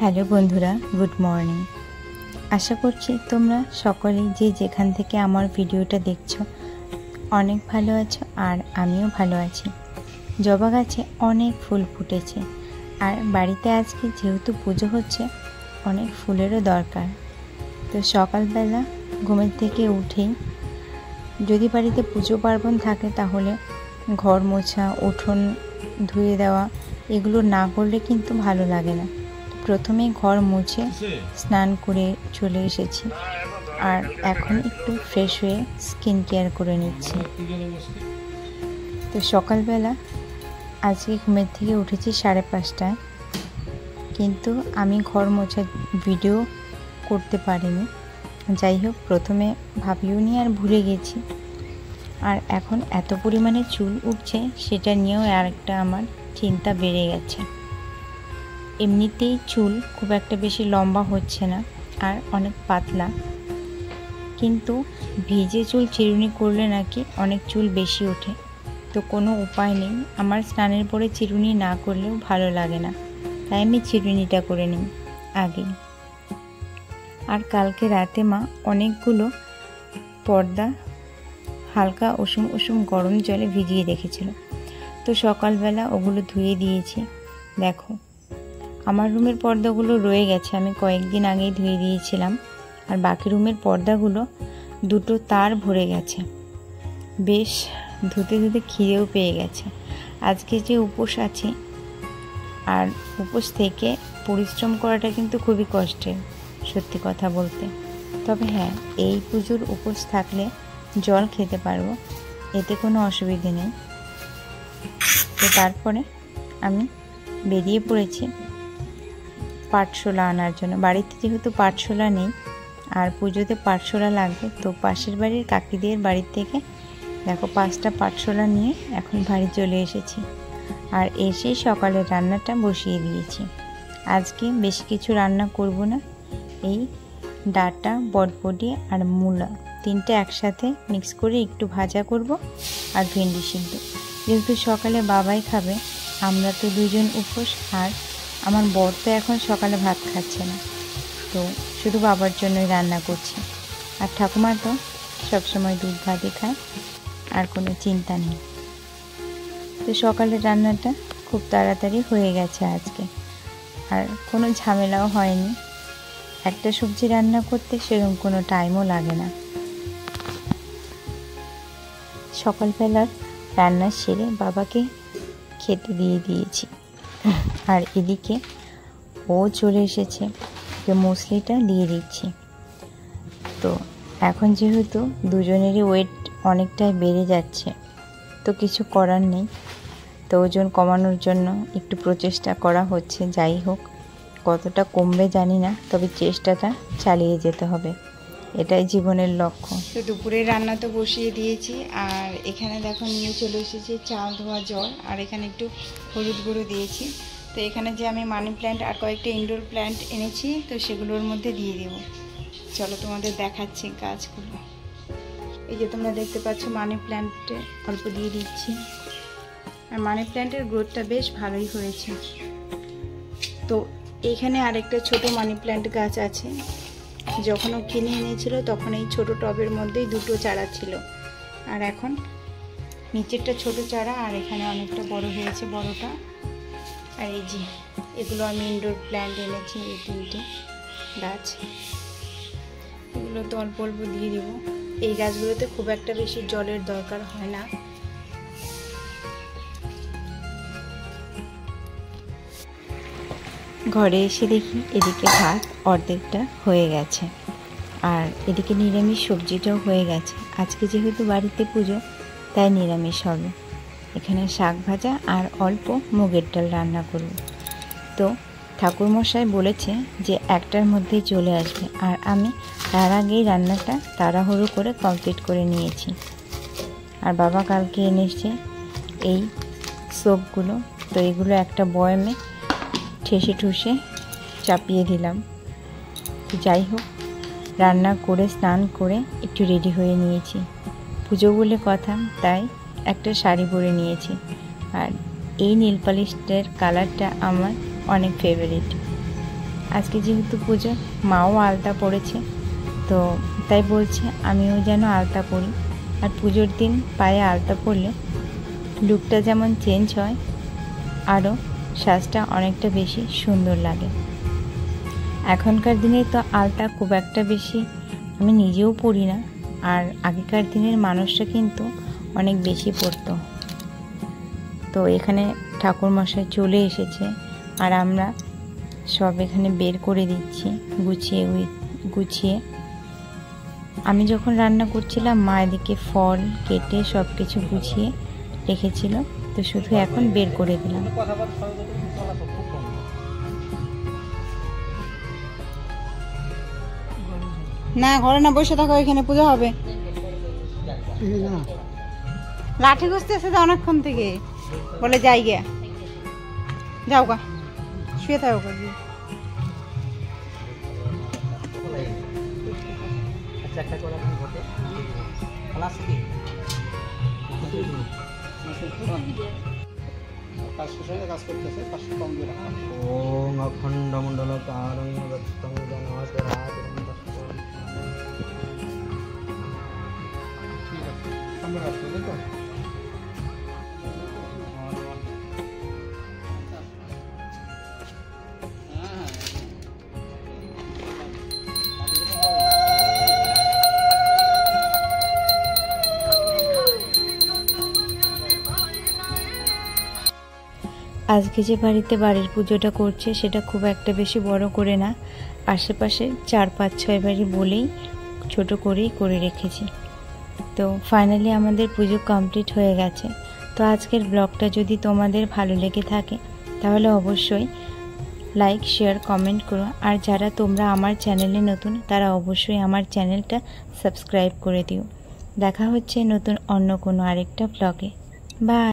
Hello বন্ধুরা, good morning. আশা করছি তোমরা সকলেই যে যেখান থেকে আমার ভিডিওটা দেখছো অনেক ভালো আছো, আর আমিও ভালো আছি। জবা গাছে অনেক ফুল ফুটেছে, আর বাড়িতে আজকে যেহেতু পুজো হচ্ছে অনেক ফুলেরও দরকার। তো সকালবেলা ঘুমের থেকে উঠেই যদি বাড়িতে পুজো পার্বণ থাকে তাহলে ঘর মোছা, উঠোন ধুয়ে দেওয়া এগুলো না করলে কিন্তু ভালো লাগে না। প্রথমে ঘর মুছে স্নান করে চলে এসেছি, আর এখন একটু ফ্রেশ হয়ে স্কিন কেয়ার করে নিচ্ছি। তো সকালবেলা আজকে ঘুমের থেকে উঠেছি 5:30টায়, কিন্তু আমি ঘর মোছা ভিডিও করতে পারিনি। যাই হোক, প্রথমে ভাবিও নি আর ভুলে গেছি। আর এখন এত পরিমাণে চুল উঠছে সেটা নিয়েও আরেকটা আমার চিন্তা বেড়ে গেছে। এমনিতেই চুল খুব একটা বেশি লম্বা হচ্ছে না, আর অনেক পাতলা, কিন্তু ভিজে চুল চিরুনি করলে নাকি অনেক চুল বেশি ওঠে। তো কোনো উপায় নেই, আমার স্নানের পরে চিরুনি না করলেও ভালো লাগে না, তাই আমি চিরুনিটা করে নিই আগে। আর কালকে রাতে মা অনেকগুলো পর্দা হালকা উষুম উষুম গরম জলে ভিজিয়ে রেখেছিল, তো সকালবেলা ওগুলো ধুয়ে দিয়েছি। দেখো, আমার রুমের পর্দাগুলো রয়ে গেছে, আমি কয়েকদিন আগেই ধুয়ে দিয়েছিলাম। আর বাকি রুমের পর্দাগুলো দুটো তার ভরে গেছে, বেশ ধুতে ধুতে খিদেও পেয়ে গেছে। আজকে যে উপোস আছে, আর উপোস থেকে পরিশ্রম করাটা কিন্তু খুবই কষ্টের, সত্যি কথা বলতে। তবে হ্যাঁ, এই পুজোর উপোস থাকলে জল খেতে পারবো, এতে কোনো অসুবিধে নেই। তো তারপরে আমি বেরিয়ে পড়েছি পাটশোলা আনার জন্য। বাড়িতে যেহেতু পাটশোলা নেই, আর পুজোতে পাটশোলা লাগবে, তো পাশের বাড়ির কাকিদের বাড়ির থেকে দেখো 5টা পাটশোলা নিয়ে এখন বাড়ি চলে এসেছি। আর এসেই সকালের রান্নাটা বসিয়ে দিয়েছি। আজকে বেশি কিছু রান্না করব না, এই ডাঁটা, বটবটি আর মূলা 3টে একসাথে মিক্স করে একটু ভাজা করব, আর ভেন্ডি সিদ্ধ। যেহেতু সকালে বাবাই খাবে, আমরা তো দুজন উপোস, আর আমার বর তো এখন সকালে ভাত খাচ্ছে না, তো শুধু বাবার জন্যই রান্না করছি। আর ঠাকুমা তো সবসময় দুধ ভাতই খায়, আর কোনো চিন্তা নেই। তো সকালের রান্নাটা খুব তাড়াতাড়ি হয়ে গেছে আজকে, আর কোনো ঝামেলাও হয়নি। একটা সবজি রান্না করতে সেরকম কোনো টাইমও লাগে না। সকালবেলার রান্না সেরে বাবাকে খেতে দিয়ে দিয়েছি, আর এদিকে ও চলে এসেছে, যে মুসলিটা দিয়ে দিচ্ছি। তো এখন যেহেতু দুজনেরই ওয়েট অনেকটাই বেড়ে যাচ্ছে, তো কিছু করার নেই। তো ওজন কমানোর জন্য একটু প্রচেষ্টা করা হচ্ছে। যাই হোক, কতটা কমবে জানি না, তবে চেষ্টাটা চালিয়ে যেতে হবে, এটাই জীবনের লক্ষ্য। তো দুপুরে রান্না তো বসিয়ে দিয়েছি, আর এখানে দেখো নিয়ে চলে এসেছি চাল ধোয়া জল, আর এখানে একটু হলুদ গুঁড়ো দিয়েছি। তো এখানে যে আমি মানি প্ল্যান্ট আর কয়েকটা ইনডোর প্ল্যান্ট এনেছি, তো সেগুলোর মধ্যে দিয়ে দেবো। চলো তোমাদের দেখাচ্ছি গাছগুলো। এই যে তোমরা দেখতে পাচ্ছ মানি প্ল্যান্টে অল্প দিয়ে দিচ্ছি, আর মানি প্ল্যান্টের গ্রোথটা বেশ ভালোই হয়েছে। তো এইখানে আরেকটা ছোট মানি প্ল্যান্ট গাছ আছে, যখন ও কিনে এনেছিল তখন এই ছোট টবের মধ্যেই 2টো চারা ছিল, আর এখন নিচেরটা ছোট চারা, আর এখানে অনেকটা বড় হয়েছে বড়টা। আর এই যে এগুলো আমি ইনডোর প্ল্যান্ট এনেছি, এই 3টে গাছ, এগুলো তো অল্প অল্প দিয়ে দেবো। এই গাছগুলোতে খুব একটা বেশি জলের দরকার হয় না। ঘরে এসে দেখি এদিকে ভাত অর্ধেকটা হয়ে গেছে, আর এদিকে নিরামিষ সবজিটাও হয়ে গেছে। আজকে যেহেতু বাড়িতে পুজো, তাই নিরামিষ হবে। এখানে শাক ভাজা আর অল্প মুগের ডাল রান্না করব। তো ঠাকুরমশাই বলেছে যে 1টার মধ্যেই চলে আসবে, আর আমি তার আগেই রান্নাটা তাড়াহুড়ো করে কমপ্লিট করে নিয়েছি। আর বাবা কালকে এনেছে এই সোপগুলো, তো এগুলো একটা বয়ামে ঠেসে ঠুসে চাপিয়ে দিলাম। তো যাই হোক, রান্না করে স্নান করে একটু রেডি হয়ে নিয়েছি, পুজো বলে কথা, তাই একটা শাড়ি পরে নিয়েছি। আর এই নীল পালিশের কালারটা আমার অনেক ফেভারিট। আজকে যেহেতু পুজো, মাও আলতা পড়েছে, তো তাই বলছে আমিও যেন আলতা পরি। আর পুজোর দিন পায়ে আলতা পরলে লুকটা যেমন চেঞ্জ হয়, আরও সাজটা অনেকটা বেশি সুন্দর লাগে। এখনকার দিনে তো আলতা খুব একটা বেশি আমি নিজেও পরি না, আর আগেকার দিনের মানুষরা কিন্তু অনেক বেশি পরতো। তো এখানে ঠাকুরমশাই চলে এসেছে, আর আমরা সব এখানে বের করে দিচ্ছি গুছিয়ে। আমি যখন রান্না করছিলাম, মা এদিকে ফল কেটে সব কিছু গুছিয়ে রেখেছিল, তো শুধু এখন বের করে দিলাম। না, ঘরে না, বসে থাকো, এখানে পুজো হবে। লাঠি খুঁজতেছে তো অনেকক্ষণ থেকে, বলে যাই গে, যাও গা, শুয়ে থাকো। ওম অখণ্ড মণ্ডলকারং দত্তং আজকে যে বাড়ির পুজোটা করছে সেটা খুব একটা বেশি বড় করে না, আশেপাশে 4-5-6 বাড়ি বলেই ছোট করেই করে রেখেছি। তো ফাইনালি আমাদের পুজো কমপ্লিট হয়ে গেছে। তো আজকের ব্লগটা যদি তোমাদের ভালো লেগে থাকে তাহলে অবশ্যই লাইক, শেয়ার, কমেন্ট করো। আর যারা তোমরা আমার চ্যানেলে নতুন, তারা অবশ্যই আমার চ্যানেলটা সাবস্ক্রাইব করে দিও। দেখা হচ্ছে নতুন অন্য কোনো আরেকটা ব্লগে। বাই।